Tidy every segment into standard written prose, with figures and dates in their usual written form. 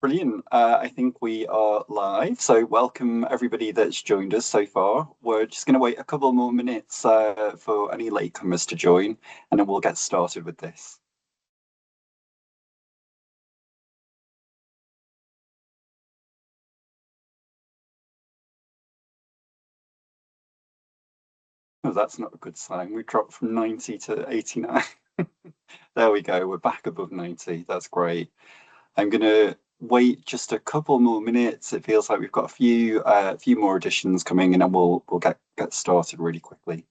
Brilliant. I think we are live. So welcome everybody that's joined us so far. We're just going to wait a couple more minutes for any latecomers to join, and then we'll get started with this. Oh, that's not a good sign. We dropped from 90 to 89. There we go. We're back above 90. That's great. I'm going to wait just a couple more minutes. It feels like we've got a few more additions coming, and then we'll get started really quickly.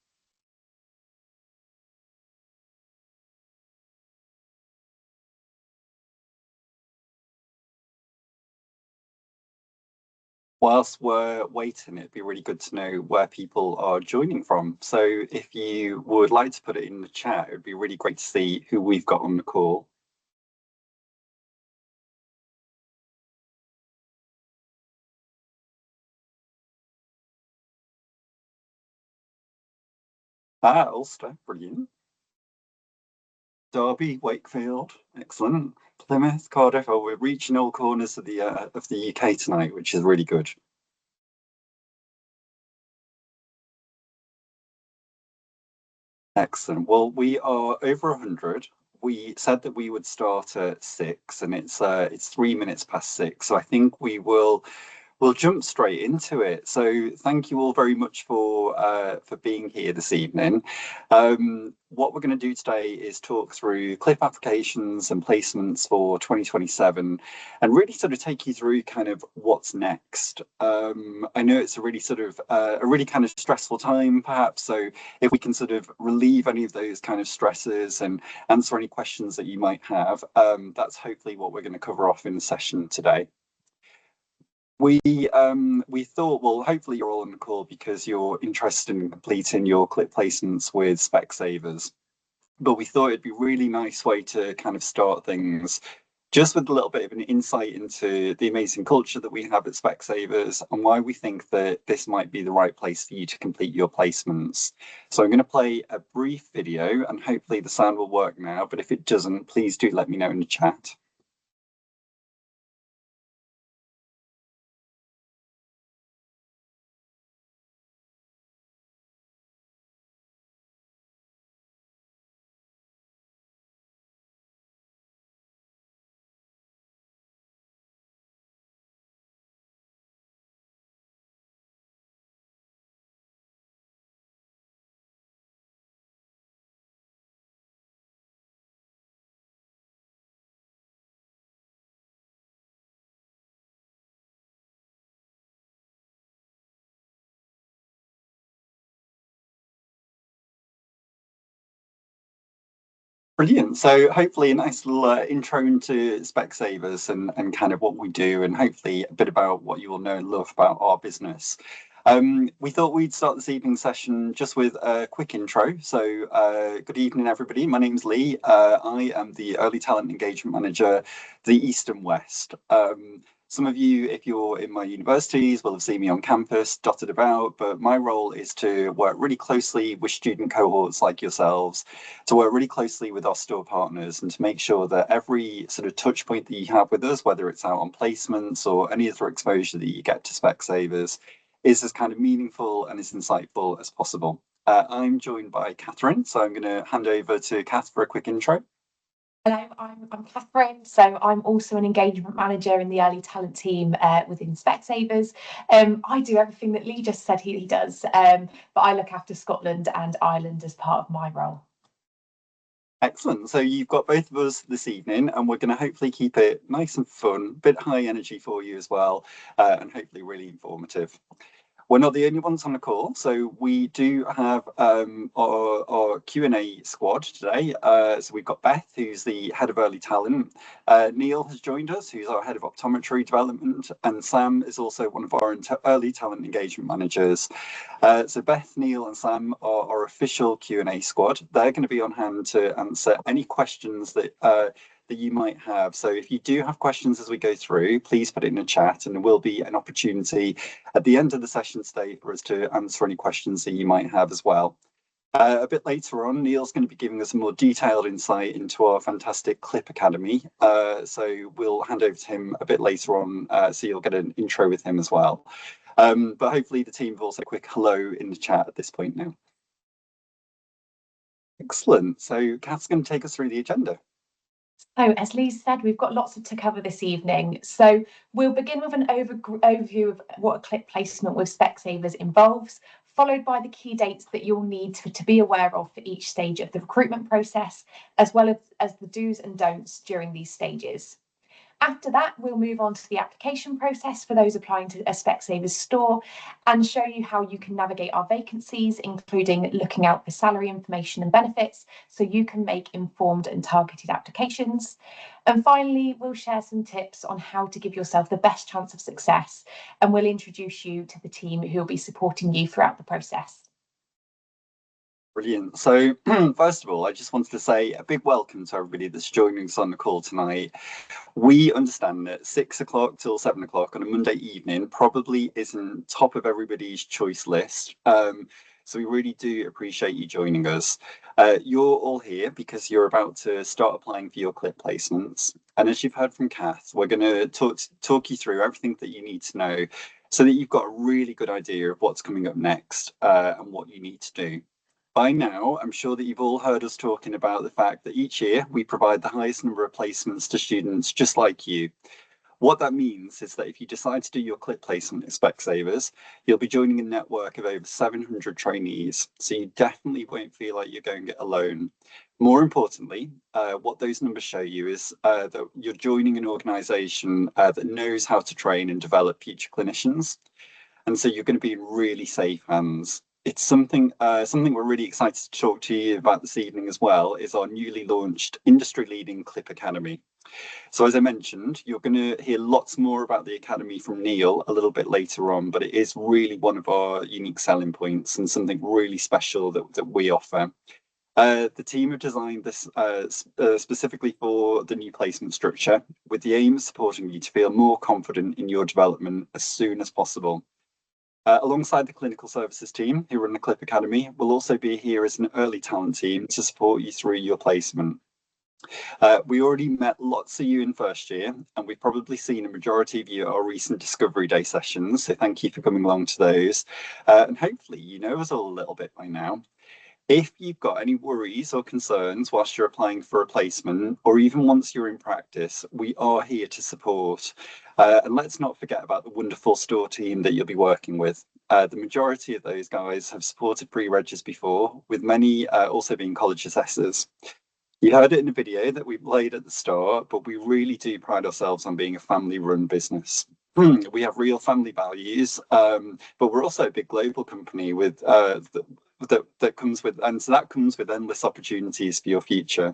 Whilst we're waiting, it'd be really good to know where people are joining from. So if you would like to put it in the chat, it would be really great to see who we've got on the call. Ulster, brilliant. Derby, Wakefield, excellent. Plymouth, Cardiff. Oh, we're reaching all corners of the UK tonight, which is really good. Excellent. Well, we are over 100. We said that we would start at 6, and it's 3 minutes past 6. So I think we'll jump straight into it. So thank you all very much for being here this evening. What we're going to do today is talk through CLiP applications and placements for 2027, and really sort of take you through kind of what's next. I know it's a really sort of a really kind of stressful time, perhaps. So if we can sort of relieve any of those kind of stresses and answer any questions that you might have, that's hopefully what we're going to cover off in the session today. We thought, well, hopefully you're all on the call because you're interested in completing your CLiP placements with Specsavers. But we thought it'd be a really nice way to kind of start things just with a little bit of an insight into the amazing culture that we have at Specsavers and why we think that this might be the right place for you to complete your placements. So I'm going to play a brief video and hopefully the sound will work now. But if it doesn't, please do let me know in the chat. Brilliant. So hopefully a nice little intro into Specsavers and kind of what we do, and hopefully a bit about what you will know and love about our business. We thought we'd start this evening session just with a quick intro. So good evening, everybody. My name's Lee. I am the Early Talent Engagement Manager, the East and West. Some of you, if you're in my universities, will have seen me on campus dotted about, but my role is to work really closely with student cohorts like yourselves, to work really closely with our store partners and to make sure that every sort of touch point that you have with us, whether it's out on placements or any other exposure that you get to Specsavers, is as kind of meaningful and as insightful as possible. I'm joined by Catherine, so I'm going to hand over to Kath for a quick intro. Hello, I'm Catherine. So I'm also an engagement manager in the early talent team within Specsavers. I do everything that Lee just said he does, but I look after Scotland and Ireland as part of my role. Excellent. So you've got both of us this evening, and we're going to hopefully keep it nice and fun, a bit high energy for you as well, and hopefully really informative. We're not the only ones on the call, so we do have our Q&A squad today. So we've got Beth, who's the head of early talent. Neil has joined us, who's our head of optometry development, and Sam is also one of our early talent engagement managers. So Beth, Neil, and Sam are our official Q&A squad. They're going to be on hand to answer any questions that you might have. So if you do have questions as we go through, please put it in the chat, and there will be an opportunity at the end of the session today for us to answer any questions that you might have as well. A bit later on, Neil's going to be giving us a more detailed insight into our fantastic CLiP Academy. So we'll hand over to him a bit later on, so you'll get an intro with him as well. But hopefully the team have also a quick hello in the chat at this point now. Excellent. So Kath's going to take us through the agenda. So, as Lee said, we've got lots to cover this evening. So we'll begin with an overview of what a CLiP placement with Specsavers involves, followed by the key dates that you'll need to be aware of for each stage of the recruitment process, as well as the do's and don'ts during these stages. After that, we'll move on to the application process for those applying to a Specsavers store and show you how you can navigate our vacancies, including looking out for salary information and benefits, so you can make informed and targeted applications. And finally, we'll share some tips on how to give yourself the best chance of success, and we'll introduce you to the team who will be supporting you throughout the process. Brilliant. So first of all, I just wanted to say a big welcome to everybody that's joining us on the call tonight. We understand that 6 o'clock till 7 o'clock on a Monday evening probably isn't top of everybody's choice list. So we really do appreciate you joining us. You're all here because you're about to start applying for your CLiP placements. And as you've heard from Kath, we're going to talk you through everything that you need to know so that you've got a really good idea of what's coming up next and what you need to do. By now, I'm sure that you've all heard us talking about the fact that each year we provide the highest number of placements to students just like you. What that means is that if you decide to do your CLiP placement at Specsavers, you'll be joining a network of over 700 trainees, so you definitely won't feel like you're going it alone. More importantly, what those numbers show you is that you're joining an organisation that knows how to train and develop future clinicians, and so you're going to be in really safe hands. It's something we're really excited to talk to you about this evening as well, is our newly launched industry-leading CLiP Academy. So as I mentioned, you're going to hear lots more about the Academy from Neil a little bit later on, but it is really one of our unique selling points and something really special that we offer. The team have designed this specifically for the new placement structure, with the aim of supporting you to feel more confident in your development as soon as possible. Alongside the clinical services team who run the CLiP Academy, we'll also be here as an early talent team to support you through your placement. We already met lots of you in first year, and we've probably seen a majority of you at our recent Discovery Day sessions, so thank you for coming along to those. And hopefully you know us all a little bit by now. If you've got any worries or concerns whilst you're applying for a placement, or even once you're in practice, we are here to support. And let's not forget about the wonderful store team that you'll be working with. The majority of those guys have supported pre-regs before, with many also being college assessors. You heard it in the video that we played at the start, but we really do pride ourselves on being a family-run business. We have real family values, but we're also a big global company with that comes with, and so that comes with endless opportunities for your future.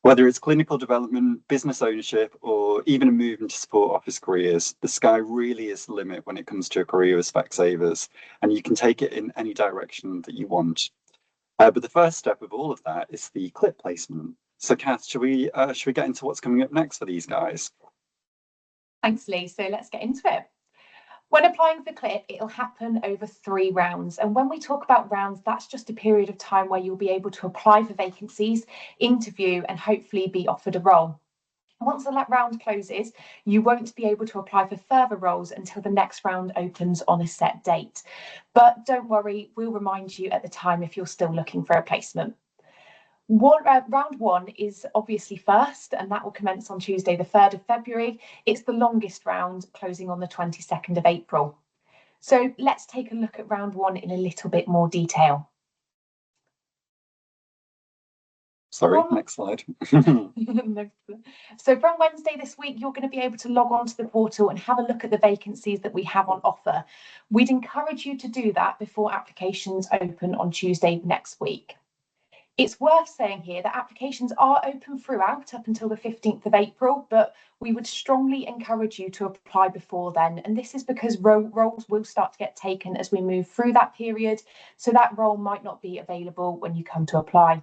Whether it's clinical development, business ownership, or even a move into support office careers, the sky really is the limit when it comes to a career with Specsavers, and you can take it in any direction that you want. But the first step of all of that is the CLiP placement. So Kath, should we get into what's coming up next for these guys? Thanks, Lee. So let's get into it. When applying for CLiP, it'll happen over 3 rounds. And when we talk about rounds, that's just a period of time where you'll be able to apply for vacancies, interview, and hopefully be offered a role. Once that round closes, you won't be able to apply for further roles until the next round opens on a set date. But don't worry, we'll remind you at the time if you're still looking for a placement. Round 1 is obviously first, and that will commence on Tuesday, the 3rd of February. It's the longest round, closing on the 22nd of April. So let's take a look at round 1 in a little bit more detail. Sorry, next slide. So from Wednesday this week, you're going to be able to log on to the portal and have a look at the vacancies that we have on offer. We'd encourage you to do that before applications open on Tuesday next week. It's worth saying here that applications are open throughout up until the 15th of April, but we would strongly encourage you to apply before then. And this is because roles will start to get taken as we move through that period, so that role might not be available when you come to apply.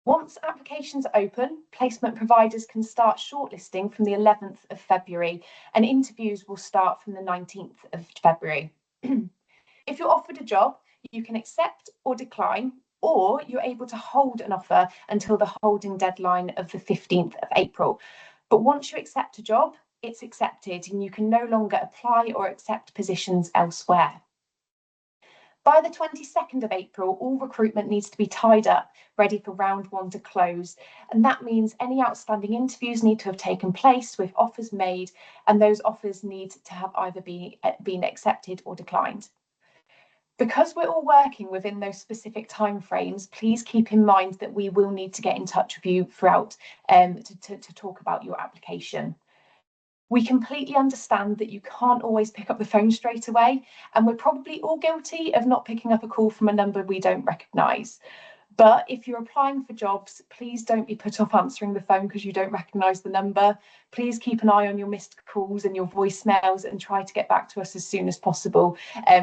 Once applications open, placement providers can start shortlisting from the 11th of February, and interviews will start from the 19th of February. If you're offered a job, you can accept or decline, or you're able to hold an offer until the holding deadline of the 15th of April. But once you accept a job, it's accepted and you can no longer apply or accept positions elsewhere. By the 22nd of April, all recruitment needs to be tied up, ready for round one to close. And that means any outstanding interviews need to have taken place with offers made, and those offers need to have either been accepted or declined. Because we're all working within those specific timeframes, please keep in mind that we will need to get in touch with you throughout to talk about your application. We completely understand that you can't always pick up the phone straight away, and we're probably all guilty of not picking up a call from a number we don't recognise. But if you're applying for jobs, please don't be put off answering the phone because you don't recognise the number. Please keep an eye on your missed calls and your voicemails and try to get back to us as soon as possible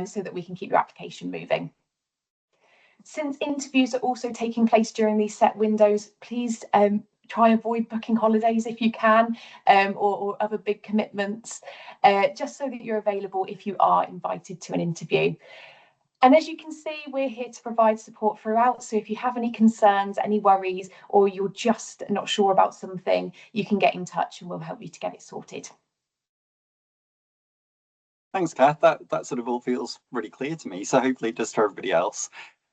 so that we can keep your application moving. Since interviews are also taking place during these set windows, please try and avoid booking holidays if you can, or other big commitments, just so that you're available if you are invited to an interview. And as you can see, we're here to provide support throughout. So if you have any concerns, any worries, or you're just not sure about something, you can get in touch and we'll help you to get it sorted. Thanks, Kath. That sort of all feels really clear to me. So hopefully it does for everybody else.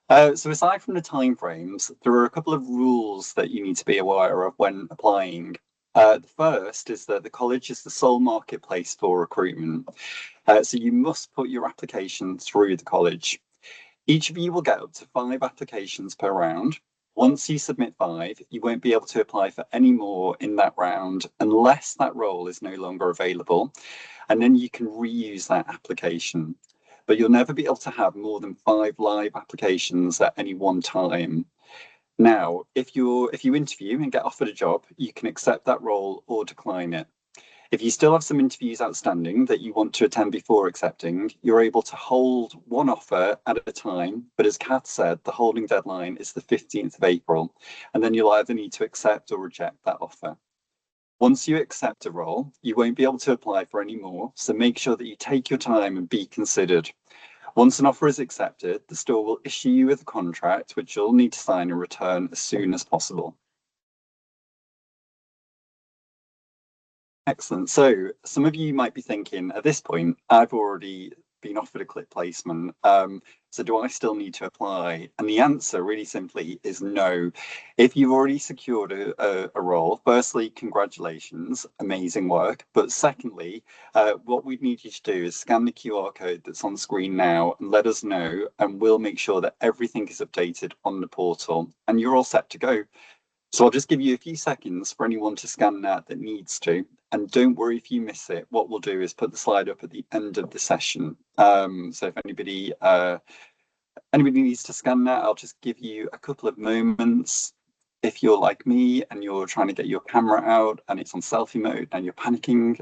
So aside from the timeframes, there are a couple of rules that you need to be aware of when applying. The first is that the college is the sole marketplace for recruitment. So you must put your application through the college. Each of you will get up to 5 applications per round. Once you submit 5, you won't be able to apply for any more in that round unless that role is no longer available. And then you can reuse that application. But you'll never be able to have more than 5 live applications at any one time. Now, if you interview and get offered a job, you can accept that role or decline it. If you still have some interviews outstanding that you want to attend before accepting, you're able to hold one offer at a time. But as Kath said, the holding deadline is the 15th of April, and then you'll either need to accept or reject that offer. Once you accept a role, you won't be able to apply for any more, so make sure that you take your time and be considered. Once an offer is accepted, the store will issue you with a contract, which you'll need to sign and return as soon as possible. Excellent. So some of you might be thinking, at this point, I've already been offered a CLiP placement. So do I still need to apply? And the answer really simply is no. If you've already secured a role, firstly, congratulations, amazing work. But secondly, what we need you to do is scan the QR code that's on screen now and let us know, and we'll make sure that everything is updated on the portal and you're all set to go. So I'll just give you a few seconds for anyone to scan that needs to. And don't worry if you miss it. What we'll do is put the slide up at the end of the session. So if anybody needs to scan that, I'll just give you a couple of moments. If you're like me and you're trying to get your camera out and it's on selfie mode and you're panicking,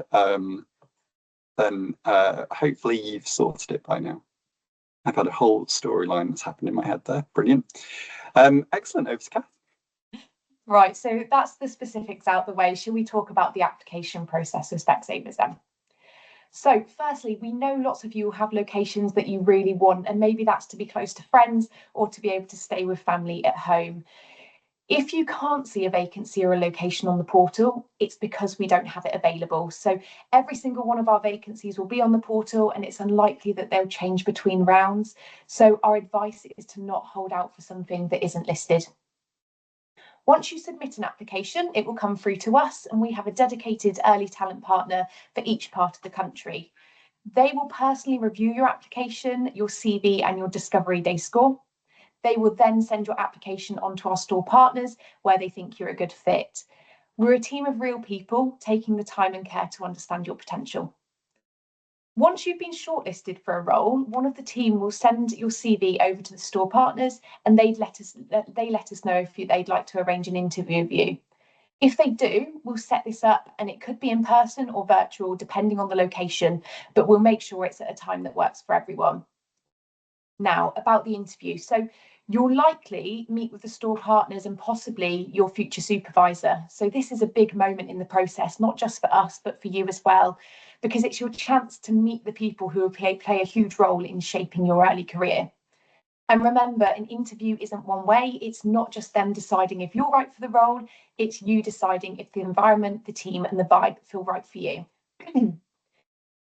then hopefully you've sorted it by now. I've had a whole storyline that's happened in my head there. Brilliant. Excellent. Over to Kath. Right, so that's the specifics out the way. Shall we talk about the application process with Specsavers then? So firstly, we know lots of you have locations that you really want, and maybe that's to be close to friends or to be able to stay with family at home. If you can't see a vacancy or a location on the portal, it's because we don't have it available. So every single one of our vacancies will be on the portal, and it's unlikely that they'll change between rounds. So our advice is to not hold out for something that isn't listed. Once you submit an application, it will come through to us, and we have a dedicated early talent partner for each part of the country. They will personally review your application, your CV, and your Discovery Day score. They will then send your application on to our store partners where they think you're a good fit. We're a team of real people taking the time and care to understand your potential. Once you've been shortlisted for a role, one of the team will send your CV over to the store partners, and they let us know if they'd like to arrange an interview with you. If they do, we'll set this up, and it could be in person or virtual, depending on the location, but we'll make sure it's at a time that works for everyone. Now, about the interview. So you'll likely meet with the store partners and possibly your future supervisor. So this is a big moment in the process, not just for us, but for you as well, because it's your chance to meet the people who will play a huge role in shaping your early career. And remember, an interview isn't one way. It's not just them deciding if you're right for the role, it's you deciding if the environment, the team, and the vibe feel right for you.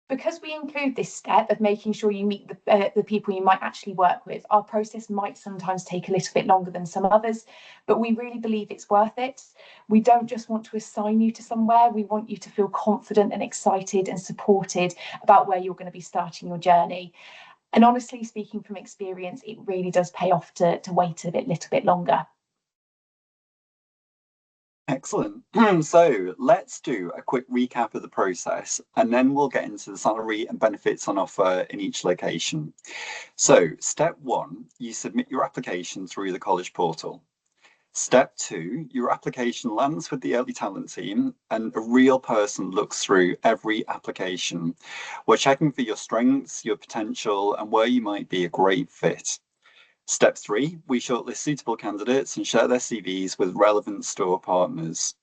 Because we include this step of making sure you meet the people you might actually work with, our process might sometimes take a little bit longer than some others, but we really believe it's worth it. We don't just want to assign you to somewhere, we want you to feel confident and excited and supported about where you're going to be starting your journey. And honestly, speaking from experience, it really does pay off to wait a little bit longer. Excellent. So let's do a quick recap of the process, and then we'll get into the salary and benefits on offer in each location. So step one, you submit your application through the college portal. Step two, your application lands with the early talent team and a real person looks through every application. We're checking for your strengths, your potential, and where you might be a great fit. Step three, we shortlist suitable candidates and share their CVs with relevant store partners.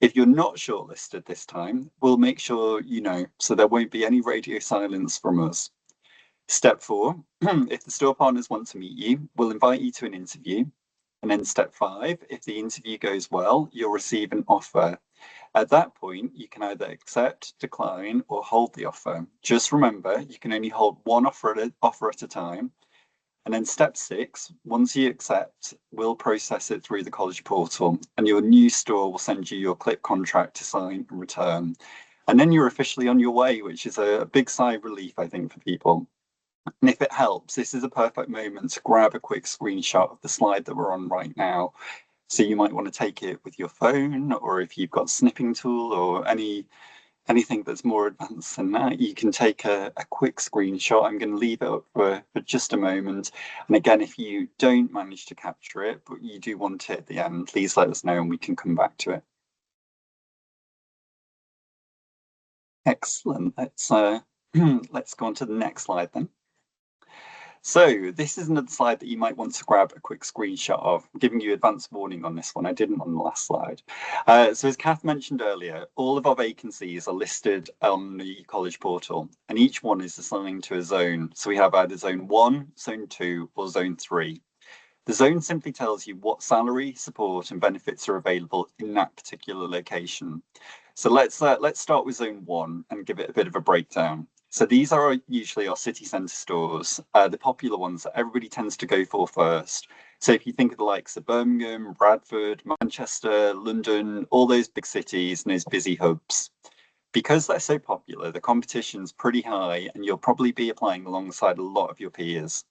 If you're not shortlisted this time, we'll make sure you know, so there won't be any radio silence from us. Step four, if the store partners want to meet you, we'll invite you to an interview. And then step five, if the interview goes well, you'll receive an offer. At that point, you can either accept, decline, or hold the offer. Just remember, you can only hold one offer at a time. And then step six, once you accept, we'll process it through the college portal and your new store will send you your CLiP contract to sign and return. And then you're officially on your way, which is a big sigh of relief, I think, for people. And if it helps, this is a perfect moment to grab a quick screenshot of the slide that we're on right now. So you might want to take it with your phone, or if you've got a snipping tool or anything that's more advanced than that, you can take a quick screenshot. I'm going to leave it up for just a moment. And again, if you don't manage to capture it, but you do want it at the end, please let us know and we can come back to it. Excellent. Let's go on to the next slide then. So this is another slide that you might want to grab a quick screenshot of. I'm giving you advance warning on this one. I didn't on the last slide. So as Kath mentioned earlier, all of our vacancies are listed on the college portal and each one is assigned to a zone. So we have either zone 1, zone 2 or zone 3. The zone simply tells you what salary, support and benefits are available in that particular location. So let's start with zone 1 and give it a bit of a breakdown. So these are usually our city centre stores, the popular ones that everybody tends to go for first. So if you think of the likes of Birmingham, Bradford, Manchester, London, all those big cities and those busy hubs. Because they're so popular, the competition's pretty high and you'll probably be applying alongside a lot of your peers.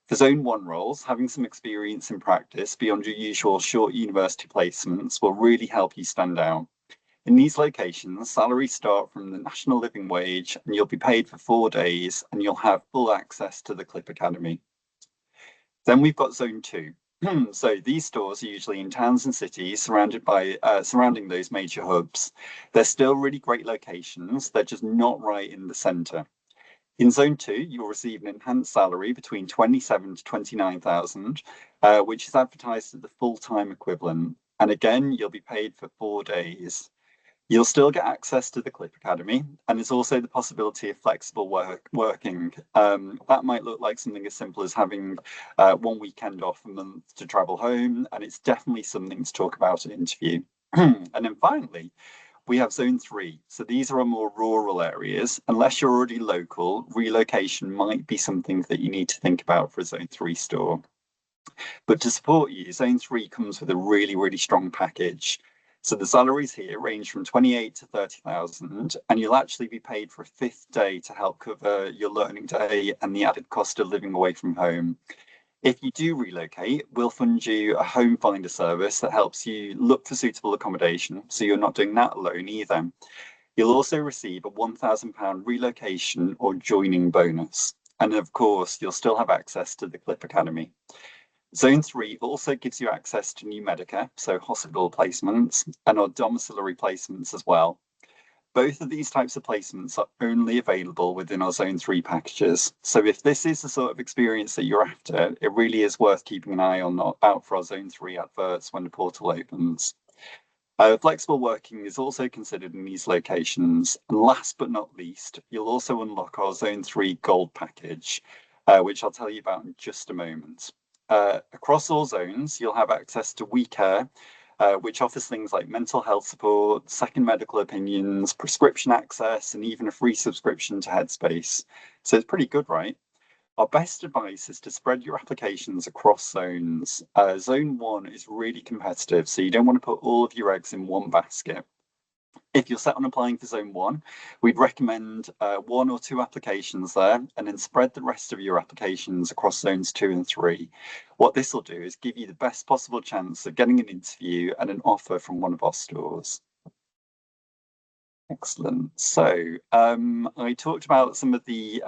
For zone 1 roles, having some experience in practice beyond your usual short university placements will really help you stand out. In these locations, salaries start from the national living wage and you'll be paid for 4 days and you'll have full access to the CLiP Academy. Then we've got zone 2. So these stores are usually in towns and cities surrounding those major hubs. They're still really great locations, they're just not right in the centre. In zone 2, you'll receive an enhanced salary between 27 to 29,000, which is advertised at the full-time equivalent. And again, you'll be paid for 4 days. You'll still get access to the CLiP Academy, and there's also the possibility of flexible working. That might look like something as simple as having 1 weekend off a month to travel home, and it's definitely something to talk about at interview. And then finally, we have zone 3. So these are our more rural areas. Unless you're already local, relocation might be something that you need to think about for a zone 3 store. But to support you, zone 3 comes with a really, really strong package. So the salaries here range from 28 to 30,000, and you'll actually be paid for a 5th day to help cover your learning day and the added cost of living away from home. If you do relocate, we'll fund you a home finder service that helps you look for suitable accommodation, so you're not doing that alone either. You'll also receive a £1,000 relocation or joining bonus. And of course, you'll still have access to the CLiP Academy. Zone 3 also gives you access to new Medica, so hospital placements, and our domiciliary placements as well. Both of these types of placements are only available within our Zone 3 packages. So if this is the sort of experience that you're after, it really is worth keeping an eye out for our Zone 3 adverts when the portal opens. Flexible working is also considered in these locations. And last but not least, you'll also unlock our Zone 3 Gold package, which I'll tell you about in just a moment. Across all zones, you'll have access to WeCare, which offers things like mental health support, second medical opinions, prescription access, and even a free subscription to Headspace. So it's pretty good, right? Our best advice is to spread your applications across zones. Zone 1 is really competitive, so you don't want to put all of your eggs in one basket. If you're set on applying for Zone 1, we'd recommend 1 or 2 applications there, and then spread the rest of your applications across Zones 2 and 3. What this will do is give you the best possible chance of getting an interview and an offer from one of our stores. Excellent. So I talked about some of the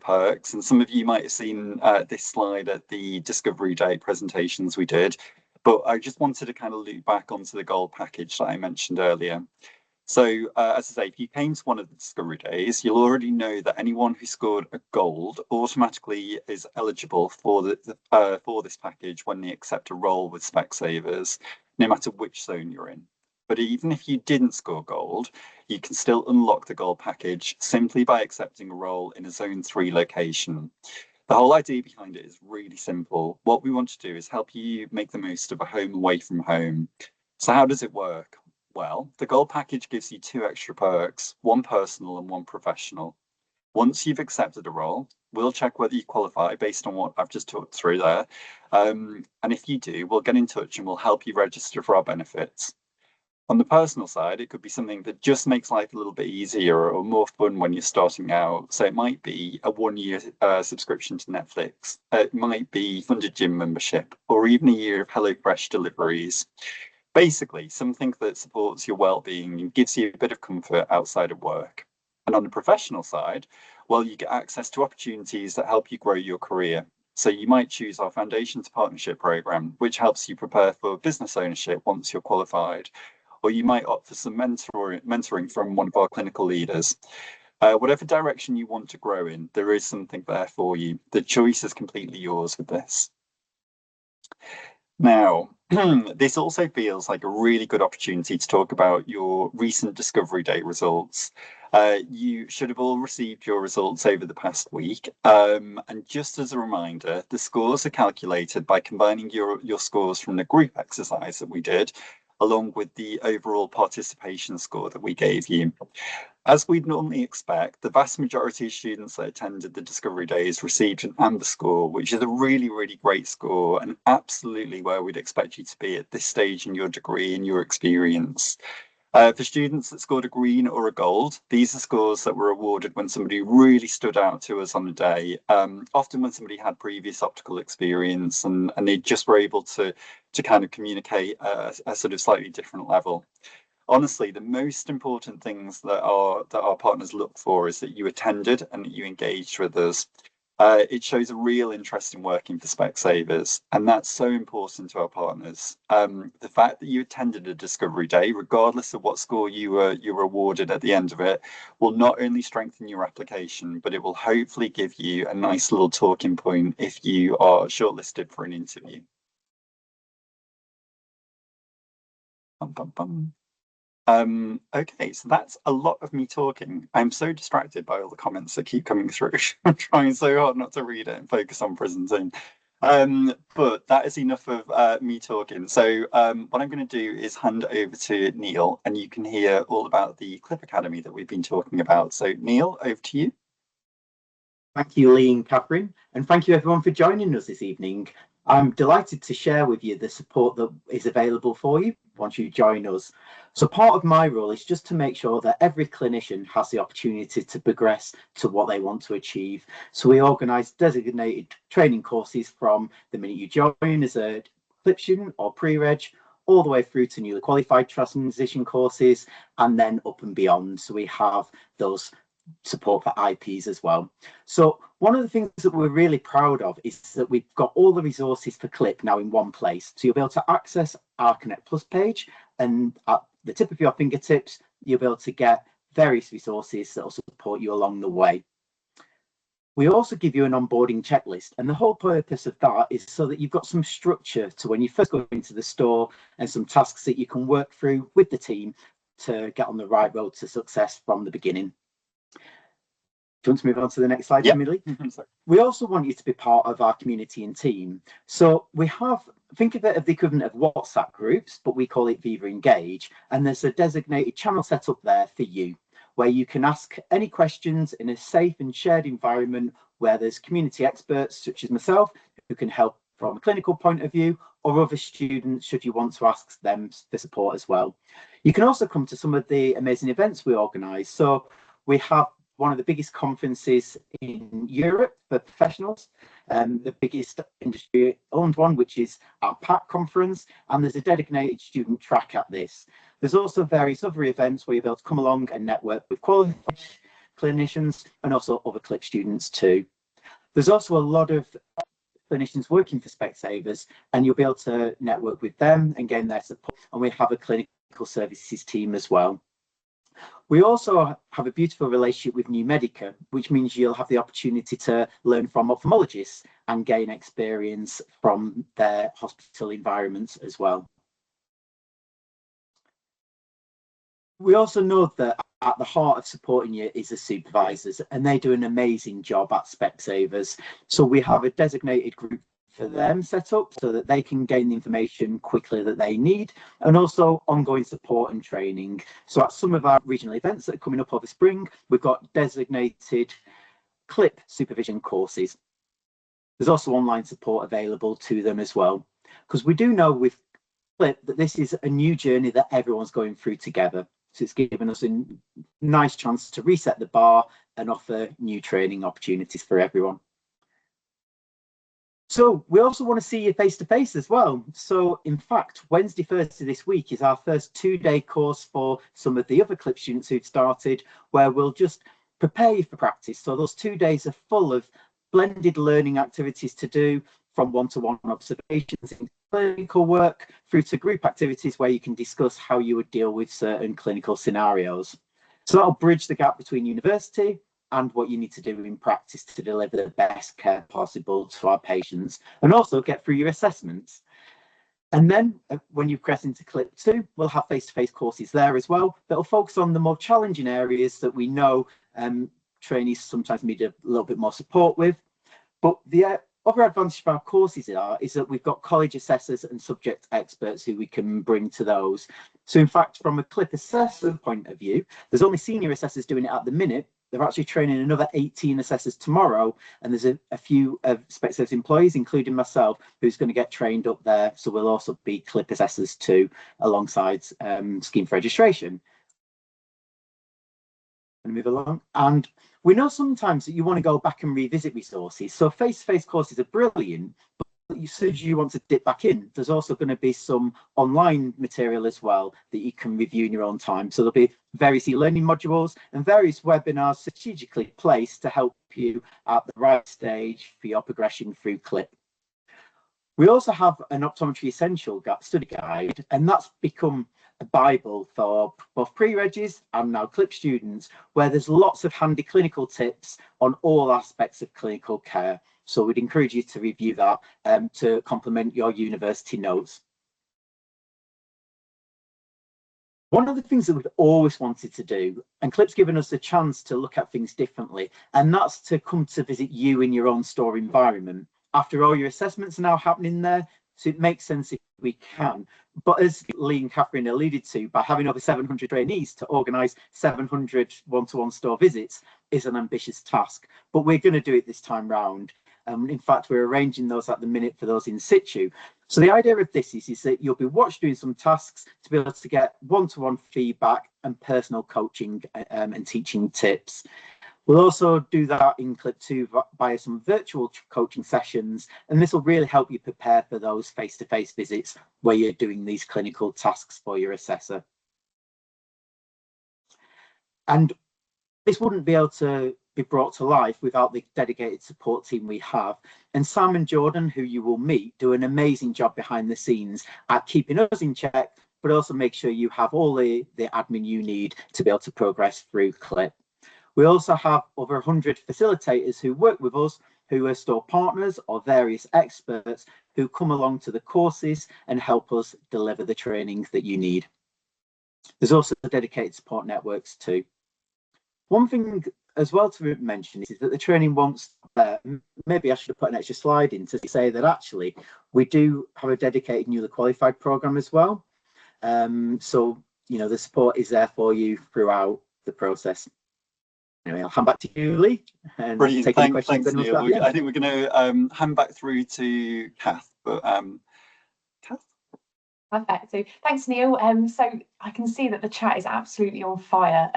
perks, and some of you might have seen this slide at the Discovery Day presentations we did, but I just wanted to kind of loop back onto the gold package that I mentioned earlier. So, as I say, if you came to one of the Discovery Days, you'll already know that anyone who scored a gold automatically is eligible for this package when they accept a role with Specsavers, no matter which zone you're in. But even if you didn't score gold, you can still unlock the gold package simply by accepting a role in a Zone 3 location. The whole idea behind it is really simple. What we want to do is help you make the most of a home away from home. So how does it work? Well, the gold package gives you 2 extra perks, one personal and one professional. Once you've accepted a role, we'll check whether you qualify based on what I've just talked through there. And if you do, we'll get in touch and we'll help you register for our benefits. On the personal side, it could be something that just makes life a little bit easier or more fun when you're starting out. So it might be a 1-year subscription to Netflix. It might be funded gym membership, or even a year of HelloFresh deliveries. Basically, something that supports your well-being and gives you a bit of comfort outside of work. And on the professional side, well, you get access to opportunities that help you grow your career. So you might choose our Foundation to Partnership program, which helps you prepare for business ownership once you're qualified. Or you might opt for some mentoring from one of our clinical leaders. Whatever direction you want to grow in, there is something there for you. The choice is completely yours with this. Now, this also feels like a really good opportunity to talk about your recent Discovery Day results. You should have all received your results over the past week. And just as a reminder, the scores are calculated by combining your scores from the group exercise that we did, along with the overall participation score that we gave you. As we'd normally expect, the vast majority of students that attended the Discovery Days received an amber score, which is a really, really great score and absolutely where we'd expect you to be at this stage in your degree and your experience. For students that scored a green or a gold, these are scores that were awarded when somebody really stood out to us on the day, often when somebody had previous optical experience and they just were able to kind of communicate a sort of slightly different level. Honestly, the most important things that our partners look for is that you attended and that you engaged with us. It shows a real interest in working for Specsavers, and that's so important to our partners. The fact that you attended a Discovery Day, regardless of what score you were awarded at the end of it, will not only strengthen your application, but it will hopefully give you a nice little talking point if you are shortlisted for an interview. Bum, bum, bum. Okay, so that's a lot of me talking. I'm so distracted by all the comments that keep coming through. I'm trying so hard not to read it and focus on presenting. But that is enough of me talking. So what I'm going to do is hand over to Neil, and you can hear all about the CLiP Academy that we've been talking about. So Neil, over to you. Thank you, Lee and Catherine, and thank you everyone for joining us this evening. I'm delighted to share with you the support that is available for you once you join us. So part of my role is just to make sure that every clinician has the opportunity to progress to what they want to achieve. So we organise designated training courses from the minute you join as a CLiP student or pre-reg, all the way through to newly qualified transition courses, and then up and beyond. So we have those support for IPs as well. So one of the things that we're really proud of is that we've got all the resources for CLiP now in one place. So you'll be able to access our Connect Plus page, and at the tip of your fingertips, you'll be able to get various resources that will support you along the way. We also give you an onboarding checklist, and the whole purpose of that is so that you've got some structure to when you first go into the store and some tasks that you can work through with the team to get on the right road to success from the beginning. Do you want to move on to the next slide, Yep. Emily? We also want you to be part of our community and team. So we have, think of it as the equivalent of WhatsApp groups, but we call it Viva Engage. And there's a designated channel set up there for you, where you can ask any questions in a safe and shared environment where there's community experts such as myself who can help from a clinical point of view, or other students should you want to ask them for support as well. You can also come to some of the amazing events we organise. So we have one of the biggest conferences in Europe for professionals, the biggest industry-owned one, which is our PAC conference, and there's a dedicated student track at this. There's also various other events where you'll be able to come along and network with qualified clinicians and also other CLiP students too. There's also a lot of clinicians working for Specsavers, and you'll be able to network with them and gain their support. And we have a clinical services team as well. We also have a beautiful relationship with New Medica, which means you'll have the opportunity to learn from ophthalmologists and gain experience from their hospital environments as well. We also know that at the heart of supporting you is the supervisors, and they do an amazing job at Specsavers. So we have a designated group for them set up so that they can gain the information quickly that they need, and also ongoing support and training. So at some of our regional events that are coming up over spring, we've got designated CLiP supervision courses. There's also online support available to them as well, because we do know with CLiP that this is a new journey that everyone's going through together. So it's given us a nice chance to reset the bar and offer new training opportunities for everyone. So we also want to see you face to face as well. So in fact, Wednesday, Thursday this week is our first 2-day course for some of the other CLiP students who've started, where we'll just prepare you for practice. So those 2 days are full of blended learning activities to do, from one-to-one observations in clinical work through to group activities where you can discuss how you would deal with certain clinical scenarios. So that'll bridge the gap between university and what you need to do in practice to deliver the best care possible to our patients, and also get through your assessments. And then when you progress into CLiP 2, we'll have face-to-face courses there as well that'll focus on the more challenging areas that we know trainees sometimes need a little bit more support with. But the other advantage of our courses is that we've got college assessors and subject experts who we can bring to those. So in fact, from a CLiP assessor point of view, there's only senior assessors doing it at the minute. They're actually training another 18 assessors tomorrow, and there's a few of Specsavers employees, including myself, who's going to get trained up there. So we'll also be CLiP assessors too, alongside scheme for registration. And move along. And we know sometimes that you want to go back and revisit resources. So face-to-face courses are brilliant, but as soon as you want to dip back in, there's also going to be some online material as well that you can review in your own time. So there'll be various e-learning modules and various webinars strategically placed to help you at the right stage for your progression through CLiP. We also have an optometry essential study guide, and that's become a Bible for both pre-regis and now CLiP students, where there's lots of handy clinical tips on all aspects of clinical care. So we'd encourage you to review that to complement your university notes. One of the things that we've always wanted to do, and CLiP's given us a chance to look at things differently, and that's to come to visit you in your own store environment. After all, your assessments are now happening there, so it makes sense if we can. But as Lee and Catherine alluded to, by having over 700 trainees to organise 700 one-to-one store visits is an ambitious task, but we're going to do it this time round. In fact, we're arranging those at the minute for those in situ. So the idea of this is that you'll be watched doing some tasks to be able to get one-to-one feedback and personal coaching and teaching tips. We'll also do that in CLiP 2 via some virtual coaching sessions, and this will really help you prepare for those face-to-face visits where you're doing these clinical tasks for your assessor. And this wouldn't be able to be brought to life without the dedicated support team we have. And Sam and Jordan, who you will meet, do an amazing job behind the scenes at keeping us in check, but also make sure you have all the admin you need to be able to progress through CLiP. We also have over 100 facilitators who work with us, who are store partners or various experts who come along to the courses and help us deliver the trainings that you need. There's also dedicated support networks too. One thing as well to mention is that the training wants, maybe I should have put an extra slide in to say that actually we do have a dedicated newly qualified program as well. So, you know, the support is there for you throughout the process. Anyway, I'll hand back to you, Lee, and Brilliant. take any questions. Thanks, Neil. I think we're going to hand back through to Kath, but Kath? Perfect. So thanks, Neil. So I can see that the chat is absolutely on fire.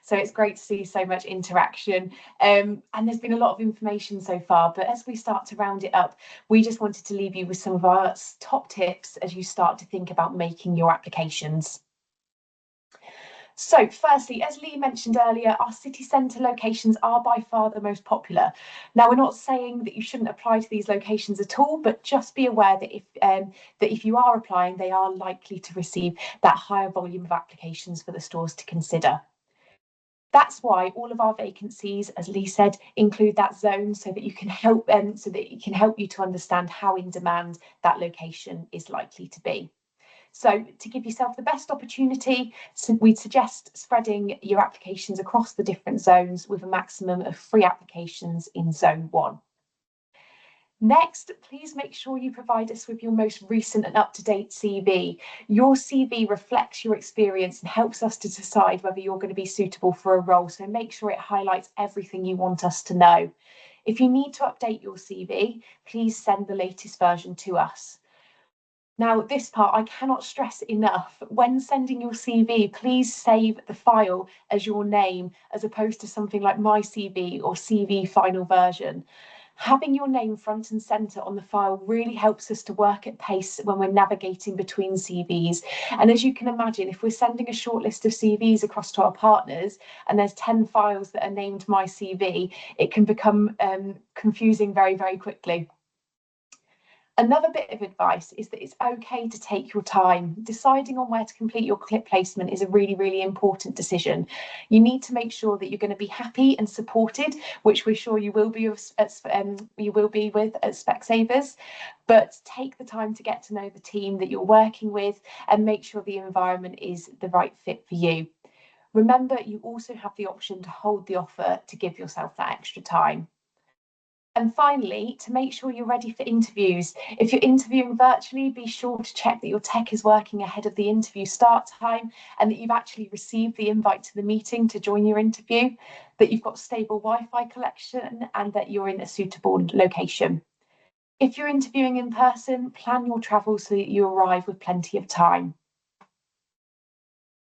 So it's great to see so much interaction. And there's been a lot of information so far, but as we start to round it up, we just wanted to leave you with some of our top tips as you start to think about making your applications. So firstly, as Lee mentioned earlier, our city centre locations are by far the most popular. Now, we're not saying that you shouldn't apply to these locations at all, but just be aware that if you are applying, they are likely to receive that higher volume of applications for the stores to consider. That's why all of our vacancies, as Lee said, include that zone so that you can help you to understand how in demand that location is likely to be. So to give yourself the best opportunity, we'd suggest spreading your applications across the different zones with a maximum of 3 applications in zone 1. Next, please make sure you provide us with your most recent and up-to-date CV. Your CV reflects your experience and helps us to decide whether you're going to be suitable for a role, so make sure it highlights everything you want us to know. If you need to update your CV, please send the latest version to us. Now, this part I cannot stress enough. When sending your CV, please save the file as your name as opposed to something like My CV or CV final version. Having your name front and centre on the file really helps us to work at pace when we're navigating between CVs. And as you can imagine, if we're sending a short list of CVs across to our partners and there's 10 files that are named My CV, it can become confusing very, very quickly. Another bit of advice is that it's okay to take your time. Deciding on where to complete your CLiP placement is a really, really important decision. You need to make sure that you're going to be happy and supported, which we're sure you will be with at Specsavers. But take the time to get to know the team that you're working with and make sure the environment is the right fit for you. Remember, you also have the option to hold the offer to give yourself that extra time. And finally, to make sure you're ready for interviews. If you're interviewing virtually, be sure to check that your tech is working ahead of the interview start time and that you've actually received the invite to the meeting to join your interview, that you've got stable Wi-Fi connection and that you're in a suitable location. If you're interviewing in person, plan your travel so that you arrive with plenty of time.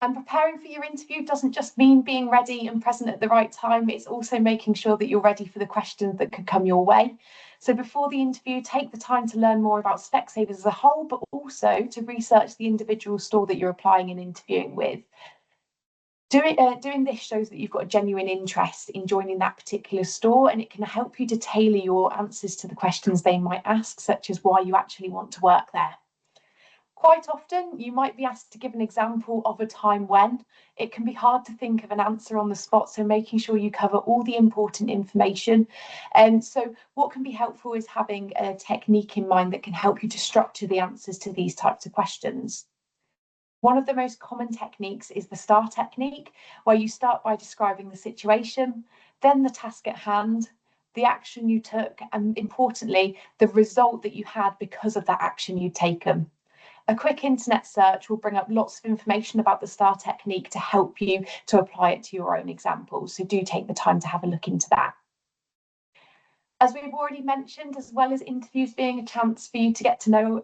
And preparing for your interview doesn't just mean being ready and present at the right time, it's also making sure that you're ready for the questions that could come your way. So before the interview, take the time to learn more about Specsavers as a whole, but also to research the individual store that you're applying and interviewing with. Doing this shows that you've got a genuine interest in joining that particular store, and it can help you to tailor your answers to the questions they might ask, such as why you actually want to work there. Quite often, you might be asked to give an example of a time when. It can be hard to think of an answer on the spot, so making sure you cover all the important information. And so what can be helpful is having a technique in mind that can help you to structure the answers to these types of questions. One of the most common techniques is the STAR technique, where you start by describing the situation, then the task at hand, the action you took, and importantly, the result that you had because of that action you'd taken. A quick internet search will bring up lots of information about the STAR technique to help you to apply it to your own examples. So do take the time to have a look into that. As we've already mentioned, as well as interviews being a chance for you to get to know,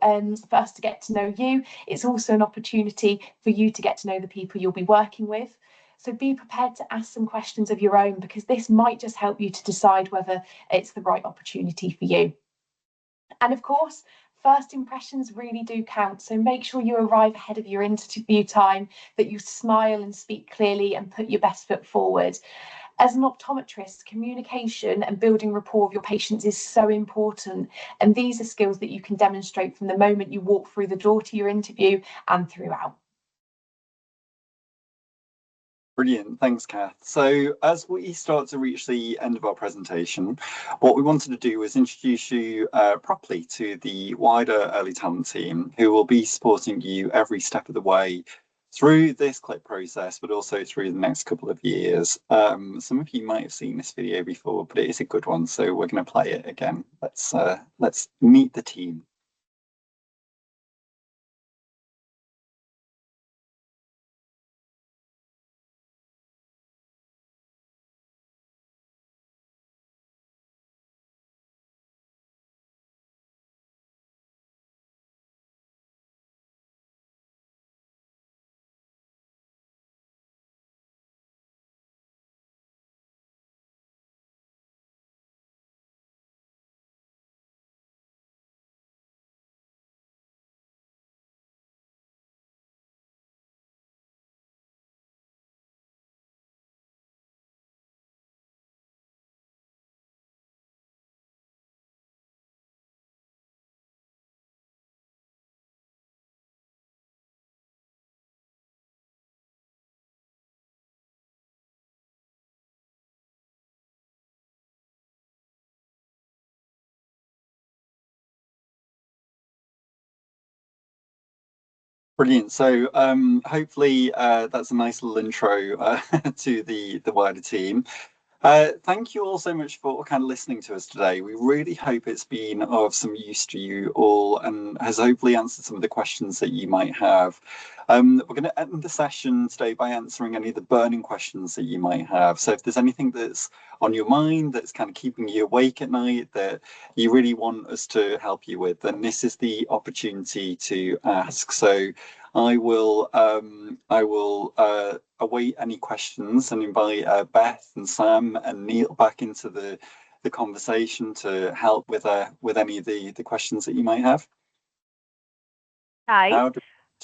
for us to get to know you, it's also an opportunity for you to get to know the people you'll be working with. So be prepared to ask some questions of your own, because this might just help you to decide whether it's the right opportunity for you. And of course, first impressions really do count, so make sure you arrive ahead of your interview time, that you smile and speak clearly and put your best foot forward. As an optometrist, communication and building rapport with your patients is so important, and these are skills that you can demonstrate from the moment you walk through the door to your interview and throughout. Brilliant, thanks Kath. So as we start to reach the end of our presentation, what we wanted to do was introduce you properly to the wider early talent team, who will be supporting you every step of the way through this CLiP process, but also through the next couple of years. Some of you might have seen this video before, but it is a good one, so we're going to play it again. Let's meet the team. Brilliant. So hopefully that's a nice little intro to the wider team. Thank you all so much for kind of listening to us today. We really hope it's been of some use to you all and has hopefully answered some of the questions that you might have. We're going to end the session today by answering any of the burning questions that you might have. So if there's anything that's on your mind that's kind of keeping you awake at night that you really want us to help you with, then this is the opportunity to ask. So I will await any questions and invite Beth and Sam and Neil back into the conversation to help with any of the questions that you might have. Hi. How do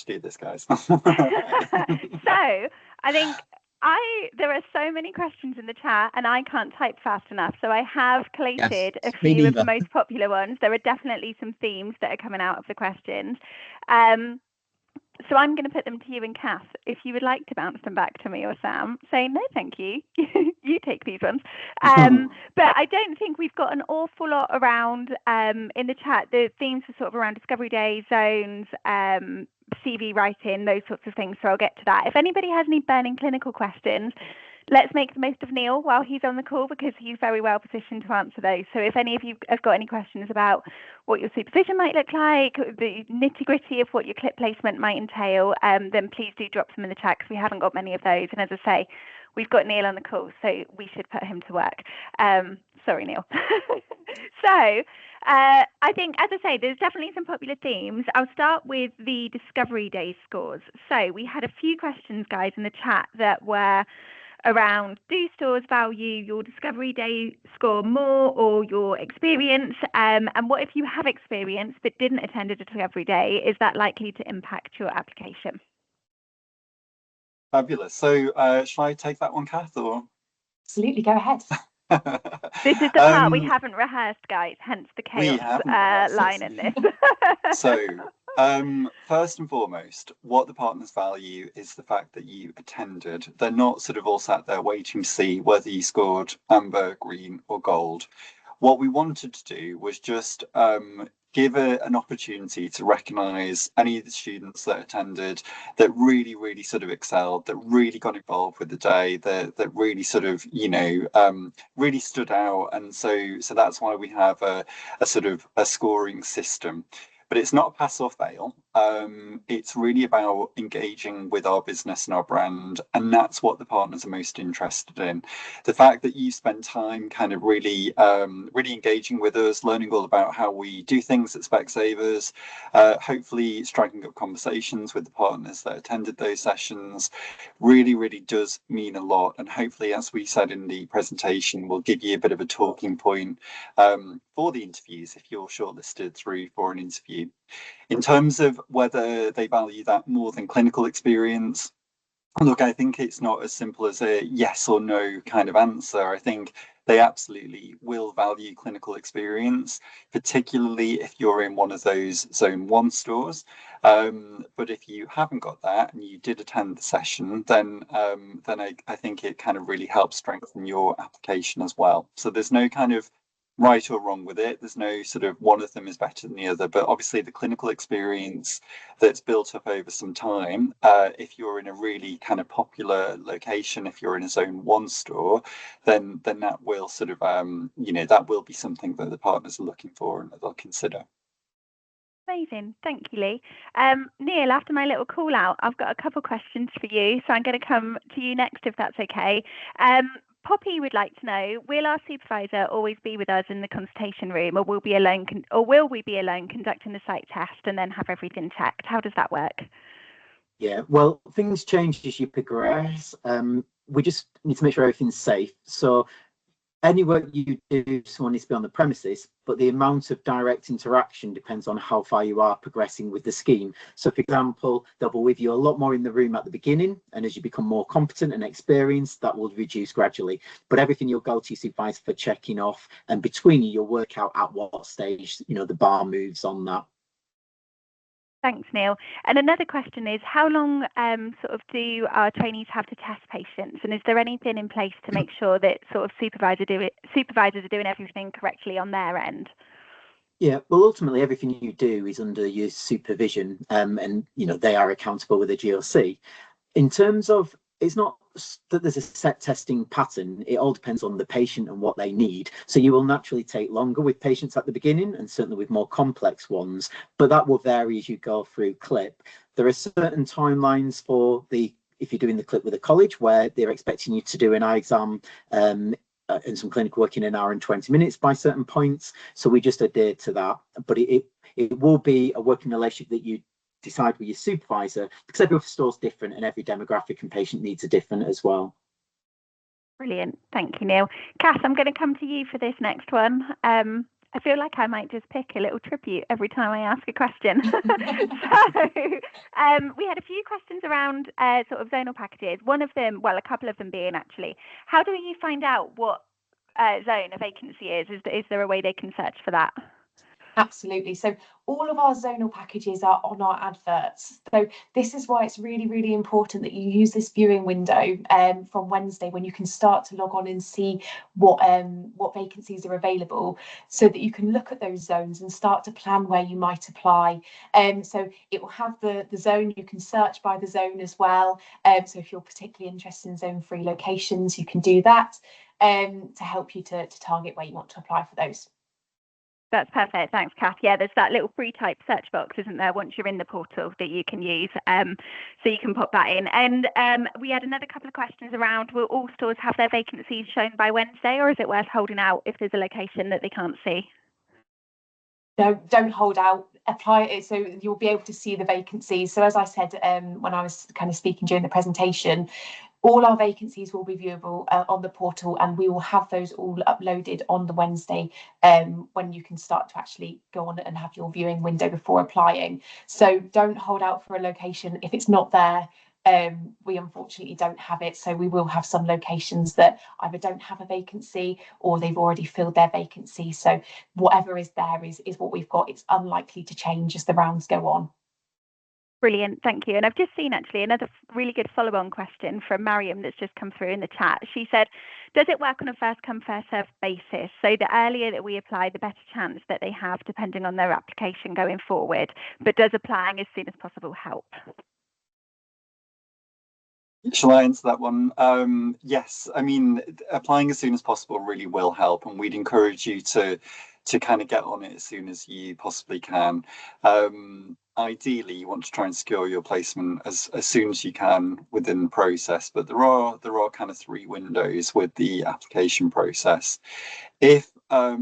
we do this, guys? So I think there are so many questions in the chat and I can't type fast enough. So I have collated a few of the most popular ones. There are definitely some themes that are coming out of the questions. So I'm going to put them to you and Kath. If you would like to bounce them back to me or Sam, say no, thank you. You take these ones. But I don't think we've got an awful lot around in the chat. The themes are sort of around discovery day, zones, CV writing, those sorts of things. So I'll get to that. If anybody has any burning clinical questions, let's make the most of Neil while he's on the call because he's very well positioned to answer those. So if any of you have got any questions about what your supervision might look like, the nitty-gritty of what your CLiP placement might entail, then please do drop them in the chat because we haven't got many of those. And as I say, we've got Neil on the call, so we should put him to work. Sorry, Neil. So I think, as I say, there's definitely some popular themes. I'll start with the Discovery Day scores. So we had a few questions, guys, in the chat that were around, do stores value your Discovery Day score more or your experience? And what if you have experience but didn't attend a Discovery Day? Is that likely to impact your application? Fabulous. So shall I take that one, Kath? Or? Absolutely, go ahead. This is the part we haven't rehearsed, guys, hence the chaos line in this. So first and foremost, what the partners value is the fact that you attended. They're not sort of all sat there waiting to see whether you scored amber, green or gold. What we wanted to do was just give an opportunity to recognise any of the students that attended that really sort of excelled, that really got involved with the day, that really sort of, you know, really stood out. And so that's why we have a sort of a scoring system. But it's not a pass or fail. It's really about engaging with our business and our brand. And that's what the partners are most interested in. The fact that you spend time kind of really engaging with us, learning all about how we do things at Specsavers, hopefully striking up conversations with the partners that attended those sessions really does mean a lot. And hopefully, as we said in the presentation, we'll give you a bit of a talking point for the interviews if you're shortlisted through for an interview. In terms of whether they value that more than clinical experience, look, I think it's not as simple as a yes or no kind of answer. I think they absolutely will value clinical experience, particularly if you're in one of those Zone 1 stores. But if you haven't got that and you did attend the session, then I think it kind of really helps strengthen your application as well. So there's no kind of right or wrong with it. There's no sort of one of them is better than the other, but obviously the clinical experience that's built up over some time, if you're in a really kind of popular location, if you're in a zone 1 store, then that will sort of that will be something that the partners are looking for and that they'll consider. Amazing. Thank you, Lee. Neil, after my little call out, I've got a couple questions for you, so I'm going to come to you next if that's okay. Poppy would like to know, will our supervisor always be with us in the consultation room, or will we be alone conducting the site test and then have everything checked? How does that work? Yeah, well, things change as you progress. We just need to make sure everything's safe. So any work you do, someone needs to be on the premises, but the amount of direct interaction depends on how far you are progressing with the scheme. So, for example, they'll be with you a lot more in the room at the beginning, and as you become more competent and experienced, that will reduce gradually. But everything you'll go to your supervisor for checking off, and between you, you'll work out at what stage, the bar moves on that. Thanks, Neil. And another question is, how long sort of do our trainees have to test patients? And is there anything in place to make sure that sort of supervisors are doing everything correctly on their end? Yeah, well, ultimately, everything you do is under your supervision, and they are accountable with a GOC. In terms of, it's not that there's a set testing pattern. It all depends on the patient and what they need. So you will naturally take longer with patients at the beginning, and certainly with more complex ones, but that will vary as you go through CLiP. There are certain timelines for if you're doing the CLiP with a college, where they're expecting you to do an eye exam and some clinical work in an hour and 20 minutes by certain points. So we just adhere to that. But it will be a working relationship that you decide with your supervisor, because every store's different and every demographic and patient needs are different as well. Brilliant. Thank you, Neil. Cass, I'm going to come to you for this next one. I feel like I might just pick a little tribute every time I ask a question. So we had a few questions around sort of zonal packages. One of them, well, a couple of them being actually, how do you find out what zone a vacancy is? Is there a way they can search for that? Absolutely. So all of our zonal packages are on our adverts. So this is why it's really, really important that you use this viewing window from Wednesday, when you can start to log on and see what vacancies are available, so that you can look at those zones and start to plan where you might apply. So it will have the zone. You can search by the zone as well. So if you're particularly interested in zone 3 locations, you can do that to help you to target where you want to apply for those. That's perfect. Thanks, Kath. Yeah, there's that little free type search box, isn't there, once you're in the portal that you can use. So you can pop that in. And we had another couple of questions around, will all stores have their vacancies shown by Wednesday, or is it worth holding out if there's a location that they can't see? No, don't hold out. Apply it so you'll be able to see the vacancies. So as I said when I was kind of speaking during the presentation, all our vacancies will be viewable on the portal, and we will have those all uploaded on the Wednesday when you can start to actually go on and have your viewing window before applying. So don't hold out for a location. If it's not there, we unfortunately don't have it. So we will have some locations that either don't have a vacancy or they've already filled their vacancy. So whatever is there is what we've got. It's unlikely to change as the rounds go on. Brilliant, thank you. And I've just seen actually another really good follow-on question from Mariam that's just come through in the chat. She said, does it work on a first come first served basis? So the earlier that we apply, the better chance that they have depending on their application going forward. But does applying as soon as possible help? Shall I answer that one? Yes, I mean, applying as soon as possible really will help, and we'd encourage you to kind of get on it as soon as you possibly can. Ideally, you want to try and secure your placement as soon as you can within the process, but there are kind of 3 windows with the application process. If a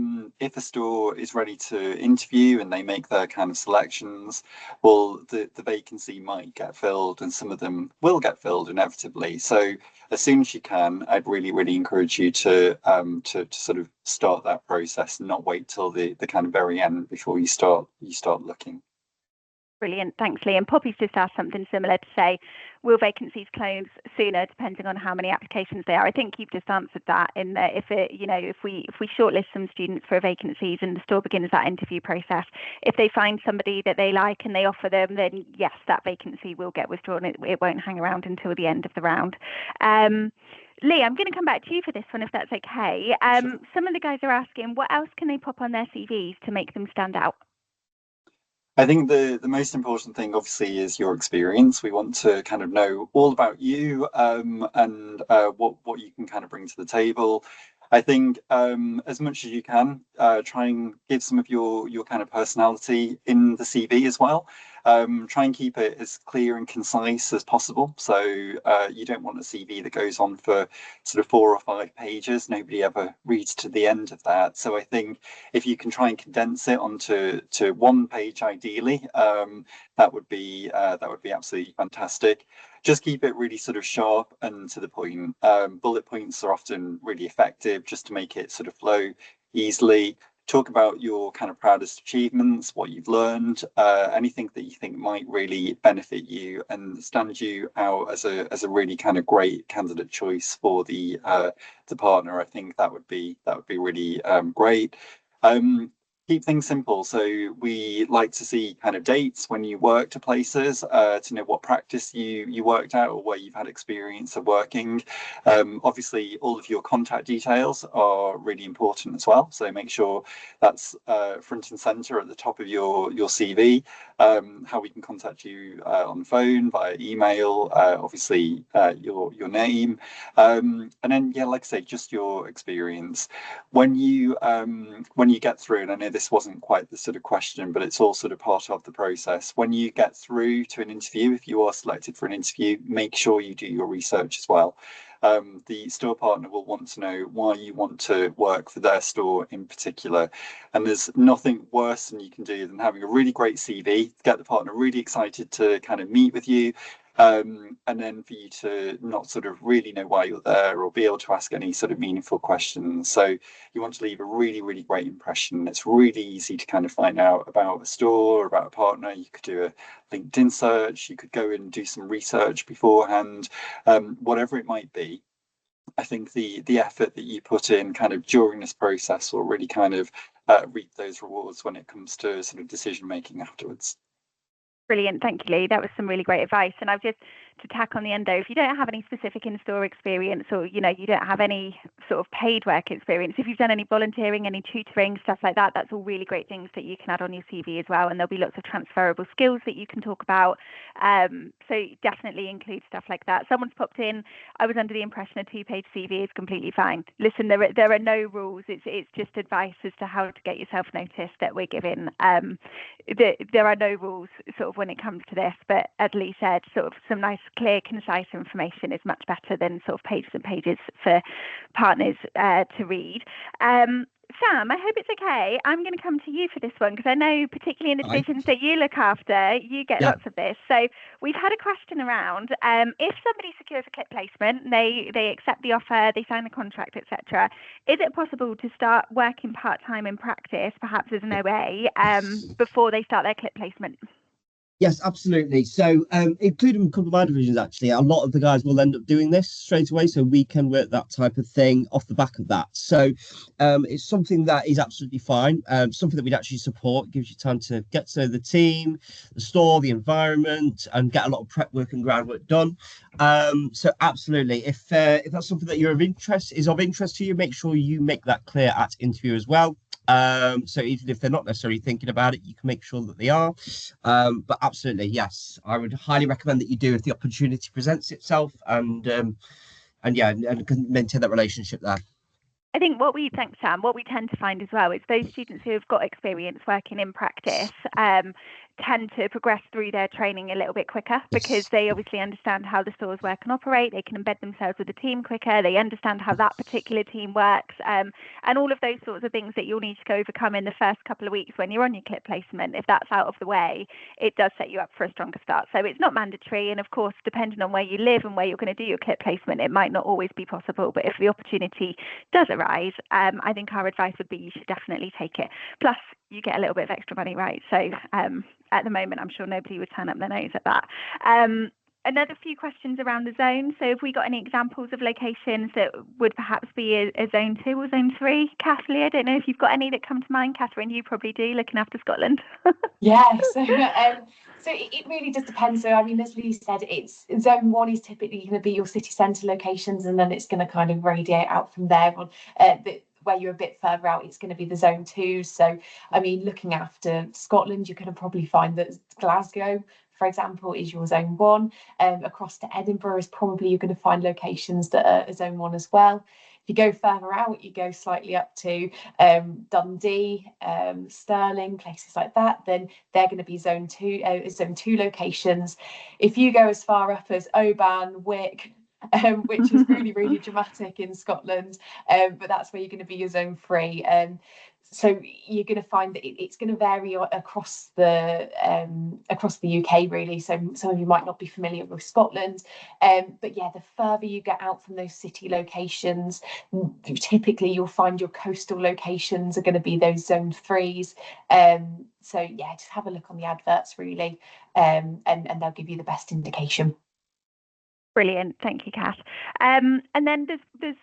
store is ready to interview and they make their kind of selections, well, the vacancy might get filled, and some of them will get filled inevitably. So as soon as you can, I'd really, really encourage you to sort of start that process and not wait till the kind of very end before you start looking. Brilliant, thanks, Lee. And Poppy's just asked something similar to say, will vacancies close sooner depending on how many applications there are? I think you've just answered that in that if we shortlist some students for vacancies and the store begins that interview process, if they find somebody that they like and they offer them, then yes, that vacancy will get withdrawn. It won't hang around until the end of the round. Lee, I'm going to come back to you for this one, if that's okay. Sure. Some of the guys are asking, what else can they pop on their CVs to make them stand out? I think the most important thing, obviously, is your experience. We want to kind of know all about you, and what you can kind of bring to the table. I think as much as you can, try and give some of your kind of personality in the CV as well. Try and keep it as clear and concise as possible. So you don't want a CV that goes on for sort of 4 or 5 pages. Nobody ever reads to the end of that. So I think if you can try and condense it onto 1 page, ideally, that would be absolutely fantastic. Just keep it really sort of sharp and to the point. Bullet points are often really effective, just to make it sort of flow easily. Talk about your kind of proudest achievements, what you've learned, anything that you think might really benefit you and stand you out as a really kind of great candidate choice for the partner. I think that would be really great. Keep things simple. So we like to see kind of dates when you worked at places, to know what practice you worked at or where you've had experience of working. Obviously, all of your contact details are really important as well. So make sure that's front and center at the top of your CV. How we can contact you on the phone, via email, obviously your name, and then like I say, just your experience. When you get through, and I know this wasn't quite the sort of question, but it's all sort of part of the process. When you get through to an interview, if you are selected for an interview, make sure you do your research as well. The store partner will want to know why you want to work for their store in particular. And there's nothing worse than you can do than having a really great CV, get the partner really excited to kind of meet with you, and then for you to not sort of really know why you're there or be able to ask any sort of meaningful questions. So you want to leave a really, really great impression. It's really easy to kind of find out about a store or about a partner. You could do a LinkedIn search, you could go and do some research beforehand, whatever it might be. I think the effort that you put in kind of during this process will really kind of reap those rewards when it comes to sort of decision making afterwards. Brilliant. Thank you, Lee. That was some really great advice. And I've just to tack on the end, though, if you don't have any specific in-store experience, or you don't have any sort of paid work experience, if you've done any volunteering, any tutoring, stuff like that, that's all really great things that you can add on your CV as well. And there'll be lots of transferable skills that you can talk about. So definitely include stuff like that. Someone's popped in, I was under the impression a 2-page CV is completely fine. Listen, there are no rules. It's just advice as to how to get yourself noticed that we're giving. There are no rules sort of when it comes to this, but as Lee said, sort of some nice, clear, concise information is much better than sort of pages and pages for partners to read. Sam, I hope it's okay. I'm going to come to you for this one because I know, particularly in the divisions that you look after, you get lots of this. So we've had a question around if somebody secures a CLiP placement, they accept the offer, they sign the contract, etc. Is it possible to start working part-time in practice, perhaps as an OA, before they start their CLiP placement? Yes, absolutely. So including a couple of my divisions, actually, a lot of the guys will end up doing this straight away. So we can work that type of thing off the back of that. So it's something that is absolutely fine. Something that we'd actually support. It gives you time to get to know the team, the store, the environment, and get a lot of prep work and groundwork done. So absolutely, if that's something that is of interest to you, make sure you make that clear at interview as well. So even if they're not necessarily thinking about it, you can make sure that they are. But absolutely, yes, I would highly recommend that you do if the opportunity presents itself, and maintain that relationship there. I think thanks, Sam, what we tend to find as well is those students who have got experience working in practice tend to progress through their training a little bit quicker because they obviously understand how the stores work and operate. They can embed themselves with the team quicker. They understand how that particular team works, and all of those sorts of things that you'll need to overcome in the first couple of weeks when you're on your CLiP placement. If that's out of the way, it does set you up for a stronger start. So it's not mandatory, and of course, depending on where you live and where you're going to do your CLiP placement, it might not always be possible. But if the opportunity does arise, I think our advice would be you should definitely take it. Plus, you get a little bit of extra money, right? So at the moment, I'm sure nobody would turn up their nose at that. Another few questions around the zone. So have we got any examples of locations that would perhaps be a zone 2 or zone 3? Kathleen, I don't know if you've got any that come to mind. Catherine, you probably do, looking after Scotland. Yeah, so it really just depends. So I mean, as Lee said, it's zone 1 is typically going to be your city centre locations, and then it's going to kind of radiate out from there on. Where you're a bit further out, it's going to be the zone 2. So I mean, looking after Scotland, you're going to probably find that Glasgow, for example, is your zone 1. Across to Edinburgh is probably you're going to find locations that are zone 1 as well. If you go further out, you go slightly up to Dundee, Stirling, places like that, then they're going to be zone 2 locations. If you go as far up as Oban, Wick, which is really, really dramatic in Scotland, but that's where you're going to be your zone 3. So you're going to find that it's going to vary across the UK, really. So some of you might not be familiar with Scotland, but yeah, the further you get out from those city locations, typically you'll find your coastal locations are going to be those zone 3s. So yeah, just have a look on the adverts, really, and they'll give you the best indication. Brilliant, thank you, Kath. And then there's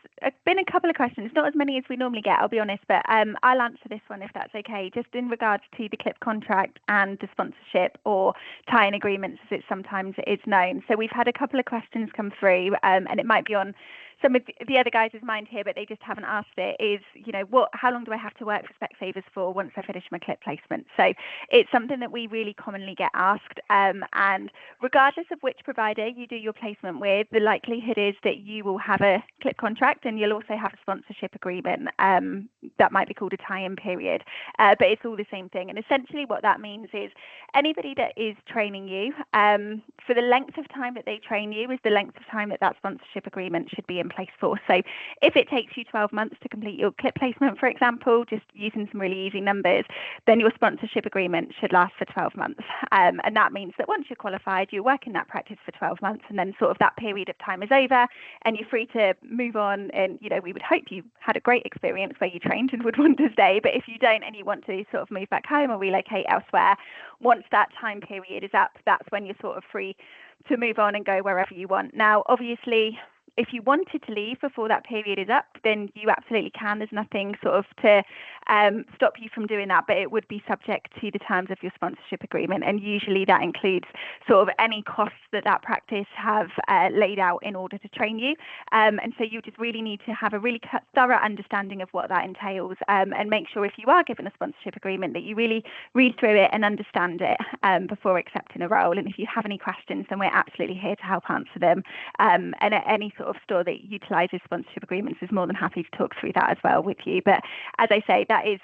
been a couple of questions, not as many as we normally get, I'll be honest, but I'll answer this one if that's okay, just in regards to the CLiP contract and the sponsorship, or tie-in agreements as it sometimes is known. So we've had a couple of questions come through, and it might be on some of the other guys' mind here, but they just haven't asked it, is, you know, how long do I have to work for Specsavers for once I finish my CLiP placement? So it's something that we really commonly get asked, and regardless of which provider you do your placement with, the likelihood is that you will have a CLiP contract, and you'll also have a sponsorship agreement that might be called a tie-in period, but it's all the same thing. And essentially what that means is anybody that is training you, for the length of time that they train you is the length of time that sponsorship agreement should be in place for. So if it takes you 12 months to complete your CLiP placement, for example, just using some really easy numbers, then your sponsorship agreement should last for 12 months. And that means that once you're qualified, you work in that practice for 12 months, and then sort of that period of time is over and you're free to move on. And, you know, we would hope you had a great experience where you trained and would want to stay. But if you don't and you want to sort of move back home or relocate elsewhere, once that time period is up, that's when you're sort of free to move on and go wherever you want. Now, obviously, if you wanted to leave before that period is up, then you absolutely can. There's nothing sort of to stop you from doing that, but it would be subject to the terms of your sponsorship agreement. And usually that includes sort of any costs that practice have laid out in order to train you. And so you just really need to have a really thorough understanding of what that entails, and make sure if you are given a sponsorship agreement that you really read through it and understand it before accepting a role. And if you have any questions, then we're absolutely here to help answer them. And at any sort of store that utilises sponsorship agreements is more than happy to talk through that as well with you. But as I say, that is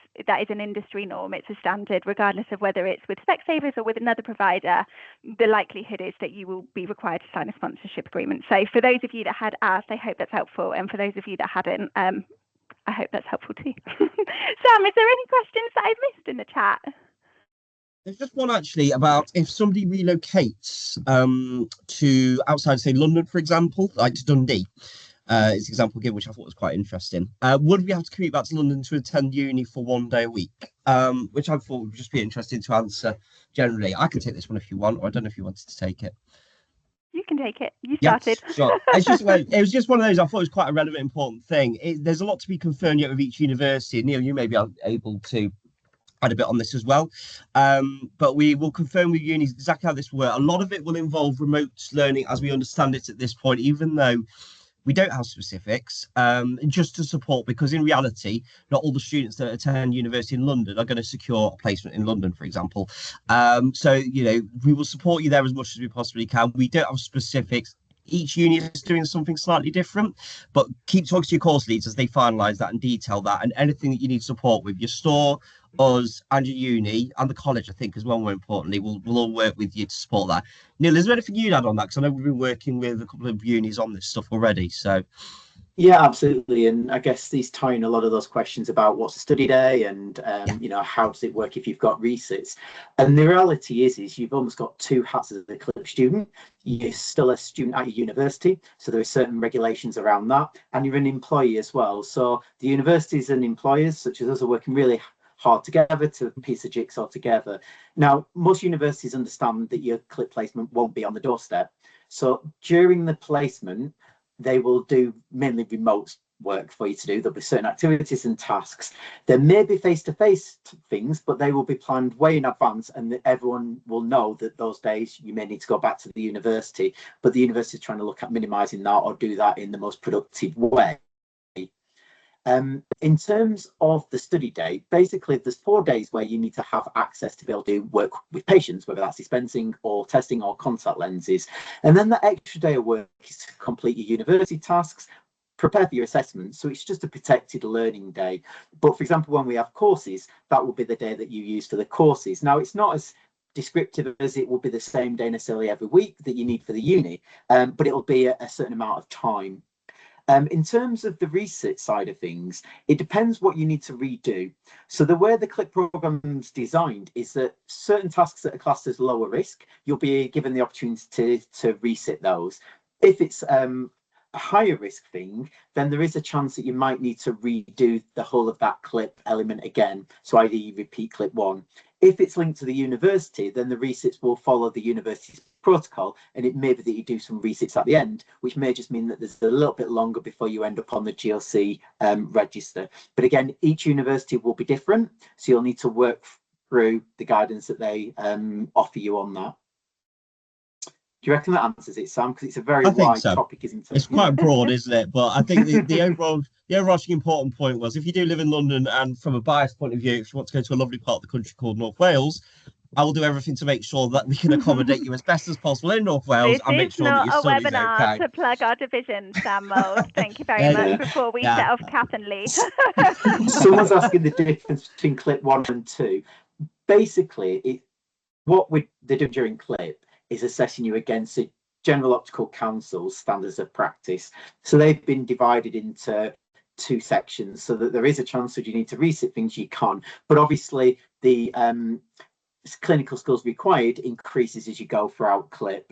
an industry norm. It's a standard, regardless of whether it's with Specsavers or with another provider. The likelihood is that you will be required to sign a sponsorship agreement. So for those of you that had asked, I hope that's helpful, and for those of you that hadn't, I hope that's helpful too. Sam, is there any questions that I've missed in the chat? There's just one actually about if somebody relocates to outside, say, London, for example, like to Dundee, is an example given, which I thought was quite interesting. Would we have to commute back to London to attend uni for 1 day a week? Which I thought would just be interesting to answer generally. I can take this one if you want, or I don't know if you wanted to take it. You can take it. You started. Yes, sure. It was just one of those. I thought it was quite a relevant, important thing. There's a lot to be confirmed yet with each university. Neil, you may be able to add a bit on this as well, but we will confirm with unis exactly how this will work. A lot of it will involve remote learning as we understand it at this point, even though we don't have specifics, just to support, because in reality, not all the students that attend university in London are going to secure a placement in London, for example. So, you know, we will support you there as much as we possibly can. We don't have specifics. Each uni is doing something slightly different, but keep talking to your course leads as they finalise that and detail that, and anything that you need support with, your store, us, and your uni, and the college, I think, as well, more importantly, we'll all work with you to support that. Neil, is there anything you'd add on that? Because I know we've been working with a couple of unis on this stuff already, so... Yeah, absolutely. And I guess these tie in a lot of those questions about what's a study day and, you know, how does it work if you've got resits? And the reality is you've almost got two hats as a CLiP student. You're still a student at your university, so there are certain regulations around that. And you're an employee as well. So the universities and employers, such as us, are working really hard together to piece a jigsaw together. Now, most universities understand that your CLiP placement won't be on the doorstep. So during the placement, they will do mainly remote work for you to do. There'll be certain activities and tasks. There may be face-to-face things, but they will be planned way in advance, and that everyone will know that those days you may need to go back to the university, but the university is trying to look at minimising that or do that in the most productive way. In terms of the study day, basically there's 4 days where you need to have access to be able to work with patients, whether that's dispensing or testing or contact lenses. And then the extra day of work is to complete your university tasks, prepare for your assessments. So it's just a protected learning day. But for example, when we have courses, that will be the day that you use for the courses. Now, it's not as descriptive as it will be the same day necessarily every week that you need for the uni, but it'll be a certain amount of time. In terms of the research side of things, it depends what you need to redo. So the way the CLiP program's designed is that certain tasks that are classed as lower risk, you'll be given the opportunity to resit those. If it's a higher risk thing, then there is a chance that you might need to redo the whole of that CLiP element again. So i.e. repeat CLiP 1. If it's linked to the university, then the resits will follow the university's protocol, and it may be that you do some resits at the end, which may just mean that there's a little bit longer before you end up on the GLC register. But again, each university will be different, so you'll need to work through the guidance that they offer you on that. Do you reckon that answers it, Sam? Because it's a very wide topic, isn't it? It's quite broad, isn't it? But I think the overarching important point was, if you do live in London, and from a biased point of view, if you want to go to a lovely part of the country called North Wales, I will do everything to make sure that we can accommodate you as best as possible in North Wales and make sure that your study is okay. This is not a webinar to plug our division, Sam Mould. Thank you very much before we set off Kath and Lee. Someone's asking the difference between CLiP 1 and 2. Basically, what they're doing during CLiP is assessing you against the General Optical Council's standards of practice. So they've been divided into 2 sections, so that there is a chance that you need to resit things you can. But obviously, the clinical skills required increases as you go throughout CLiP.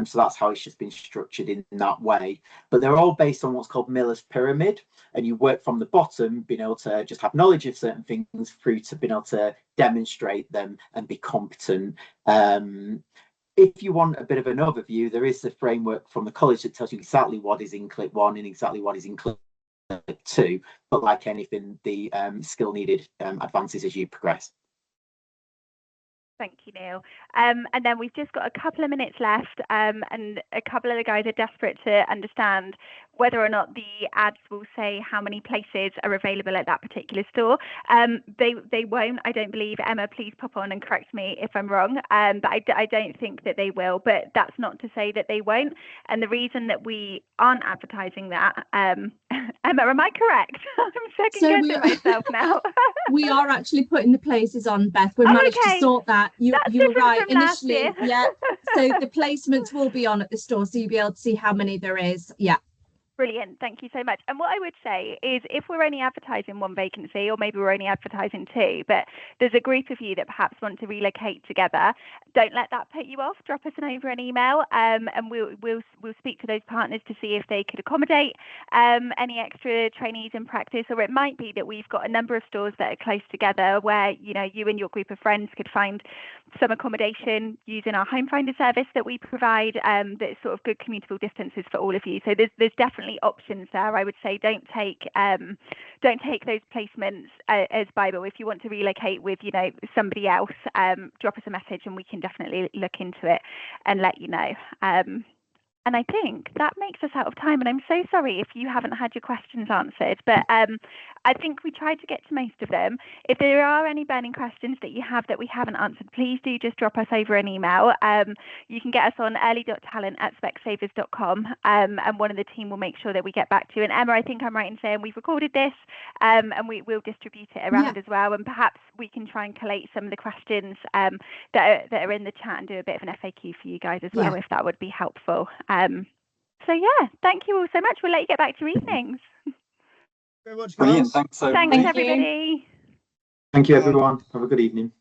So that's how it's just been structured in that way. But they're all based on what's called Miller's Pyramid, and you work from the bottom, being able to just have knowledge of certain things through to being able to demonstrate them and be competent. If you want a bit of an overview, there is a framework from the college that tells you exactly what is in CLiP 1 and exactly what is in CLiP 2. But like anything, the skill needed advances as you progress. Thank you, Neil. And then we've just got a couple of minutes left, and a couple of the guys are desperate to understand whether or not the ads will say how many places are available at that particular store. They won't, I don't believe. Emma, please pop on and correct me if I'm wrong. But I don't think that they will, but that's not to say that they won't. And the reason that we aren't advertising that, Emma, am I correct? I'm second guessing myself now. We are actually putting the places on, Beth. We managed to sort that. You were right initially. Yeah. So the placements will be on at the store, so you'll be able to see how many there is. Yeah. Brilliant. Thank you so much. And what I would say is, if we're only advertising 1 vacancy, or maybe we're only advertising 2, but there's a group of you that perhaps want to relocate together, don't let that put you off. Drop us an email, and we'll speak to those partners to see if they could accommodate any extra trainees in practice. Or it might be that we've got a number of stores that are close together where, you know, you and your group of friends could find some accommodation using our home finder service that we provide, that's sort of good commutable distances for all of you. So there's definitely options there. I would say don't take those placements as Bible. If you want to relocate with, you know, somebody else, drop us a message and we can definitely look into it and let you know. And I think that makes us out of time. And I'm so sorry if you haven't had your questions answered, but I think we tried to get to most of them. If there are any burning questions that you have that we haven't answered, please do just drop us over an email. You can get us on early.talent@specsavers.com, and one of the team will make sure that we get back to you. And Emma, I think I'm right in saying we've recorded this, and we will distribute it around as well. And perhaps we can try and collate some of the questions that are in the chat and do a bit of an FAQ for you guys as well, if that would be helpful. So yeah, thank you all so much. We'll let you get back to your evenings. Very much, brilliant. Thanks so much. Thanks, everybody. Thank you, everyone. Have a good evening.